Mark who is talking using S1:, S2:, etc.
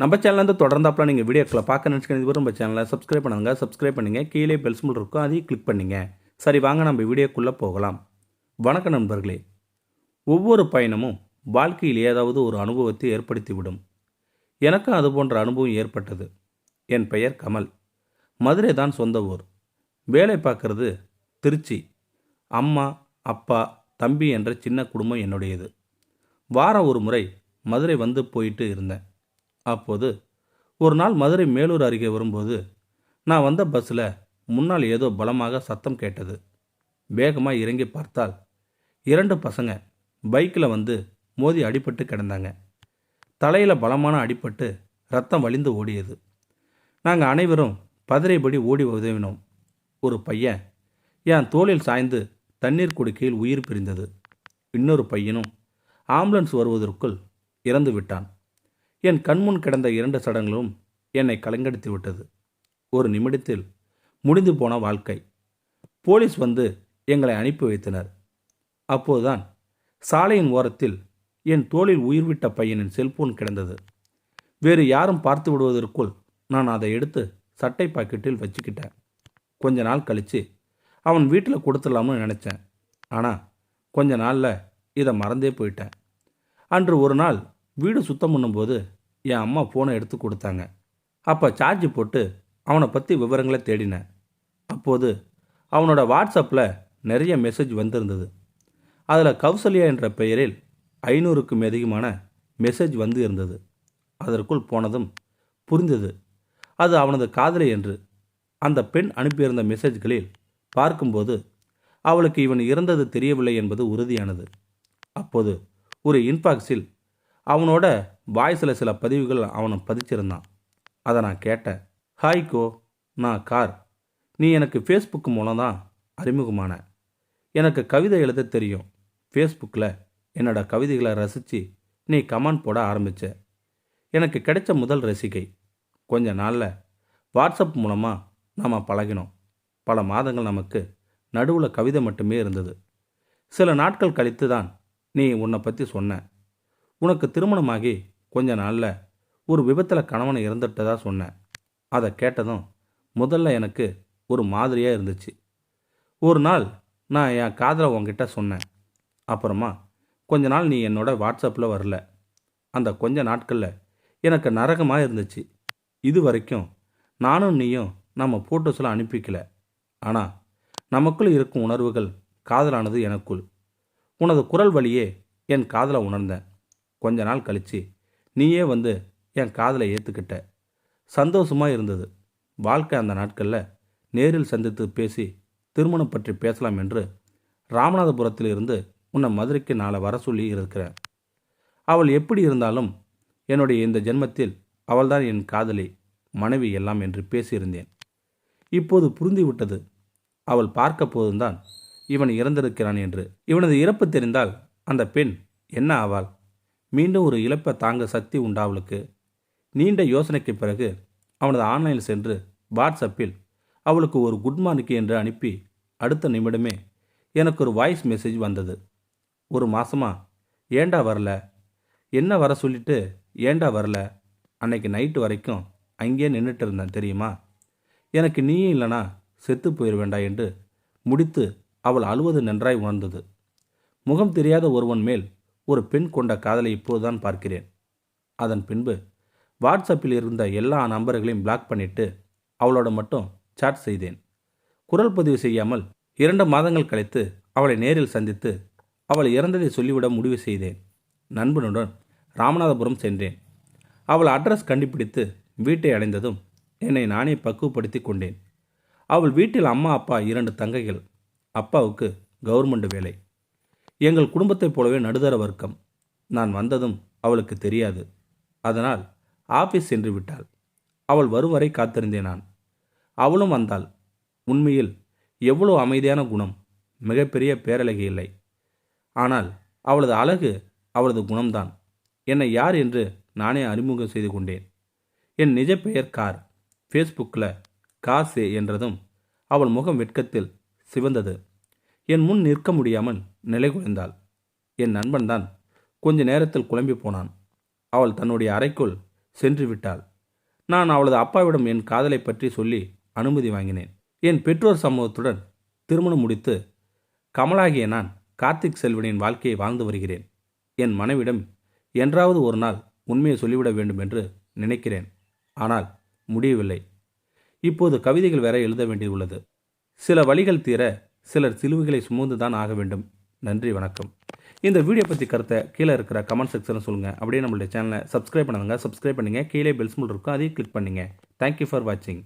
S1: நம்ம சேனல்லேருந்து தொடர்ந்தாப்பில் நீங்கள் வீடியோக்களை பார்க்க நினச்சிக்கிறது நம்ம சேனலை சப்ஸ்கிரைப் பண்ணுங்கள் கீழே பெல் சிம்பிள் இருக்கும் அதையும் கிளிக் பண்ணிங்க. சரி, வாங்க நம்ம வீடியோக்குள்ளே போகலாம். வணக்கம் நண்பர்களே. ஒவ்வொரு பயணமும் வாழ்க்கையில் ஏதாவது ஒரு அனுபவத்தை ஏற்படுத்திவிடும். எனக்கும் அது போன்ற அனுபவம் ஏற்பட்டது. என் பெயர் கமல். மதுரை தான் சொந்த ஊர். வேலை பார்க்கறது திருச்சி. அம்மா, அப்பா, தம்பி என்ற சின்ன குடும்பம் என்னுடையது. வாரம் ஒரு முறை மதுரை வந்து போயிட்டு இருந்தேன். அப்போது ஒரு நாள் மதுரை மேலூர் அருகே வரும்போது நான் வந்த பஸ்ஸில் முன்னால் ஏதோ பலமாக சத்தம் கேட்டது. வேகமாக இறங்கி பார்த்தால் 2 பசங்க பைக்கில் வந்து மோதி அடிபட்டு கிடந்தாங்க. தலையில் பலமான அடிபட்டு ரத்தம் வழிந்து ஓடியது. நாங்கள் அனைவரும் பதறிபடி ஓடி உதவினோம். ஒரு பையன் என் தோளில் சாய்ந்து தண்ணீர் குடிக்கையில் உயிர் பிரிந்தது. இன்னொரு பையனும் ஆம்புலன்ஸ் வருவதற்குள் இறந்து விட்டான். என் கண்முன் கிடந்த 2 சடங்குகளும் என்னை கலங்கடித்து விட்டது. ஒரு நிமிடத்தில் முடிந்து போன வாழ்க்கை. போலீஸ் வந்து எங்களை அனுப்பி வைத்தனர். அப்போதுதான் சாலையின் ஓரத்தில் என் தோளில் உயிர்விட்ட பையனின் செல்போன் கிடந்தது. வேறு யாரும் பார்த்து விடுவதற்குள் நான் அதை எடுத்து சட்டை பாக்கெட்டில் வச்சுக்கிட்டேன். கொஞ்ச நாள் கழித்து அவன் வீட்டில் கொடுத்துடலாம்னு நினச்சேன். ஆனால் கொஞ்ச நாளில் இதை மறந்தே போயிட்டேன். அன்று ஒரு நாள் வீடு சுத்தம் பண்ணும்போது என் அம்மா ஃபோனை எடுத்து கொடுத்தாங்க. அப்போ சார்ஜ் போட்டு அவனை பற்றி விவரங்களை தேடினேன். அப்போது அவனோட வாட்ஸ்அப்பில் நிறைய மெசேஜ் வந்திருந்தது. அதில் கௌசல்யா என்ற பெயரில் 500க்கும் அதிகமான மெசேஜ் வந்து இருந்தது. அதற்குள் போனதும் புரிந்தது அது அவனது காதலி என்று. அந்த பெண் அனுப்பியிருந்த மெசேஜ்களில் பார்க்கும்போது அவளுக்கு இவன் இறந்தது தெரியவில்லை என்பது உறுதியானது. அப்போது ஒரு இன்பாக்ஸில் அவனோட வாய்ஸில் சில பதிவுகள் அவனை பதிச்சிருந்தான். அதை நான் கேட்டேன். ஹாய்கோ, நான் கார். நீ எனக்கு ஃபேஸ்புக் மூலம் தான் அறிமுகமான. எனக்கு கவிதை எழுத தெரியும். ஃபேஸ்புக்கில் என்னோட கவிதைகளை ரசித்து நீ கமெண்ட் போட ஆரம்பித்த. எனக்கு கிடைச்ச முதல் ரசிகை. கொஞ்ச நாளில் வாட்ஸ்அப் மூலமாக நாம் பழகினோம். பல மாதங்கள் நமக்கு நடுவில் கவிதை மட்டுமே இருந்தது. சில நாட்கள் கழித்து தான் நீ உன்னை பற்றி சொன்ன. உனக்கு திருமணமாகி கொஞ்ச நாளில் ஒரு விபத்தில் கணவனை இறந்துட்டதா சொன்னேன். அதை கேட்டதும் முதல்ல எனக்கு ஒரு மாதிரியாக இருந்துச்சு. ஒரு நாள் நான் என் காதலை உன்கிட்ட சொன்னேன். அப்புறமா கொஞ்ச நாள் நீ என்னோட வாட்ஸ்அப்பில் வரல. அந்த கொஞ்ச நாட்களில் எனக்கு நரகமாக இருந்துச்சு. இது வரைக்கும் நானும் நீயும் நம்ம ஃபோட்டோஸ்லாம் அனுப்பிக்கல. ஆனால் நமக்குள் இருக்கும் உணர்வுகள் காதலானது எனக்குள். உனது குரல் வழியே என் காதலை உணர்ந்தேன். கொஞ்ச நாள் கழித்து நீயே வந்து என் காதலை ஏற்றுக்கிட்ட. சந்தோஷமாக இருந்தது. வாழ்க்கை அந்த நாட்களில் நேரில் சந்தித்து பேசி திருமணம் பற்றி பேசலாம் என்று ராமநாதபுரத்தில் இருந்து உன்னை மதுரைக்கு நாளை வர சொல்லி இருக்கிறேன். அவள் எப்படி இருந்தாலும் என்னுடைய இந்த ஜென்மத்தில் அவள்தான் என் காதலி, மனைவி எல்லாம் என்று பேசியிருந்தேன். இப்போது புரிந்துவிட்டது. அவள் பார்க்க போதும்தான் இவன் இறந்திருக்கிறான் என்று. இவனது இறப்பு தெரிந்தால் அந்த பெண் என்ன ஆவாள்? மீண்டும் ஒரு இழப்பை தாங்க சக்தி உண்டா அவளுக்கு? நீண்ட யோசனைக்கு பிறகு அவனது ஆன்லைனில் சென்று வாட்ஸ்அப்பில் அவளுக்கு ஒரு குட் மார்னிங் என்று அனுப்பி அடுத்த நிமிடமே எனக்கு ஒரு வாய்ஸ் மெசேஜ் வந்தது. ஒரு மாசமா ஏண்டா வரல, என்ன வர சொல்லிட்டு ஏண்டா வரல, அன்னைக்கு நைட்டு வரைக்கும் அங்கேயே நின்றுட்டு இருந்தேன் தெரியுமா, எனக்கு நீயும் இல்லைனா செத்து போயிடுவேண்டா என்று முடித்து அவள் அழுவது நன்றாய் உணர்ந்தது. முகம் தெரியாத ஒருவன் மேல் ஒரு பெண் கொண்ட காதலை இப்போதுதான் பார்க்கிறேன். அதன் பின்பு வாட்ஸ்அப்பில் இருந்த எல்லா நம்பர்களையும் பிளாக் பண்ணிட்டு அவளோட மட்டும் சாட் செய்தேன். குரல் பதிவு செய்யாமல் 2 மாதங்கள் கழித்து அவளை நேரில் சந்தித்து அவள் இறந்ததை சொல்லிவிட முடிவு செய்தேன். நண்பனுடன் ராமநாதபுரம் சென்றேன். அவள் அட்ரஸ் கண்டுபிடித்து வீட்டை அடைந்ததும் என்னை நானே பக்குவப்படுத்தி கொண்டேன். அவள் வீட்டில் அம்மா, அப்பா, 2 தங்கைகள். அப்பாவுக்கு கவர்மெண்ட் வேலை. எங்கள் குடும்பத்தைப் போலவே நடுத்தர வர்க்கம். நான் வந்ததும் அவளுக்கு தெரியாது. அதனால் ஆபீஸ் சென்று விட்டாள். அவள் வரும் வரை காத்திருந்தேன் நான். அவளும் வந்தாள். உண்மையில் எவ்வளோ அமைதியான குணம். மிகப்பெரிய பேரழகி இல்லை. ஆனால் அவளது அழகு அவளது குணம்தான். என்னை யார் என்று நானே அறிமுகம் செய்து கொண்டேன். என் நிஜ பெயர் கார். ஃபேஸ்புக்கில் காசே என்றதும் அவள் முகம் வெட்கத்தில் சிவந்தது. என் முன் நிற்க முடியாமல் நிலை குலைந்தாள். என் நண்பன்தான் கொஞ்ச நேரத்தில் குழம்பி போனான். அவள் தன்னுடைய அறைக்குள் சென்று விட்டாள். நான் அவளது அப்பாவிடம் என் காதலை பற்றி சொல்லி அனுமதி வாங்கினேன். என் பெற்றோர் சமூகத்துடன் திருமணம் முடித்து கமலாகிய நான் கார்த்திக் செல்வனின் வாழ்க்கையை வாழ்ந்து வருகிறேன். என் மனைவிடம் என்றாவது ஒரு நாள் உண்மையை சொல்லிவிட வேண்டும் என்று நினைக்கிறேன். ஆனால் முடியவில்லை. இப்போது கவிதைகள் வேற எழுத வேண்டியுள்ளது. சில வழிகள் தீர சிலர் சிலுவைகளை சுமந்துதான் ஆக வேண்டும். நன்றி, வணக்கம். இந்த வீடியோ பற்றி கருத்தை கீழே இருக்கிற கமெண்ட் செக்ஷனில் சொல்லுங்கள். அப்படியே நம்மளுடைய சேனலை சப்ஸ்கிரைப் பண்ணுங்க. சப்ஸ்கிரைப் பண்ணுங்கள். கீழே பெல் சிம்பல் இருக்கும், அதையும் கிளிக் பண்ணுங்கள். தேங்க்யூ ஃபார் வாட்சிங்.